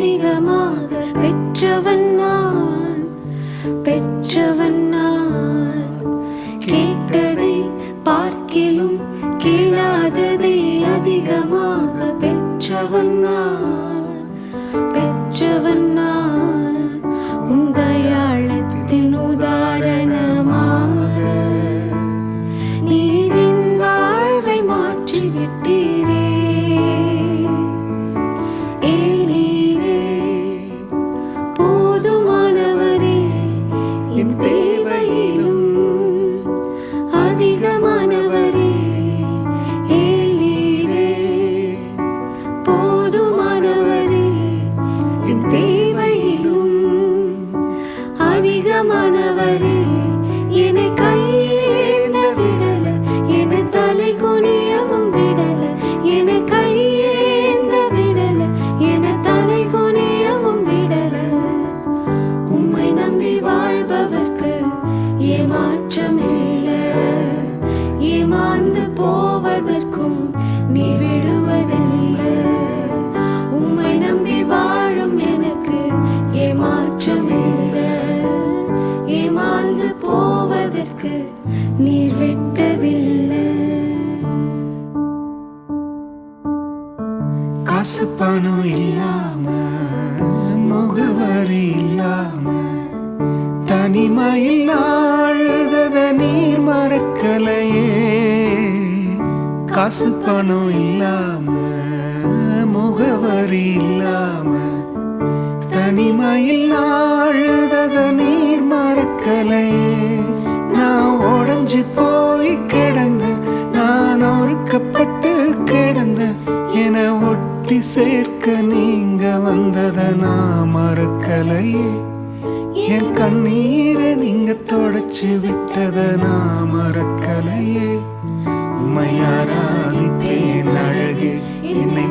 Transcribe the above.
அதிகமாக பெற்றவன் நான், பெற்றவன் நான். கேட்டதை பார்க்கிலும் கேளாததை அதிகமாக பெற்றவன் நான், பெற்றவன் நான். உன் தயாளத்தின் உதாரணமாக நீர் என் வாழ்வை மாற்றிவிட்டீரே. ஏனீரே போதுமானவரே, என் தேவையிலும் அதிகமானவரே. ஏனீரே போதுமானவரே, என் தேவையிலும் அதிகமானவரே. என்னை கையேந்த விடல, என்னை தலை குனியவும் விடல, என்னை கையேந்த விடல, என்னை தலை குனியவும் விடல. உம்மை நம்பி வாழ்பவர்க்கு ஏமாற்றமில்ல, ஏமாந்து போவதற்கும் நீ விடுவதில்லை. உம்மை நம்பி வாழும் எனக்கு ஏமாற்றமில்லை, ஏமாந்து போவதற்கு நீர் விட்டதில்லை. காசு பணம் இல்லாம, முகவரி இல்லாம, தனிமையில் அழுதத நீர் மறக்கலையே. காசு பணம் இல்லாம, முகவரி இல்லாம, தனிமையில் அழுதத நீர் மறக்கலையே. நான் உடைஞ்சு போய் கிடந்த, நான் ஒருக்கப்பட்டு கிடந்த, என ஒட்டி சேர்க்க நீங்க வந்தத நான் மறக்கலையே. என் கண்ணீரை நீங்க தொடச்சு விட்டத நான் மறக்கலையே. உம்மை ஆராதிப்பேன் அழகே, என்னை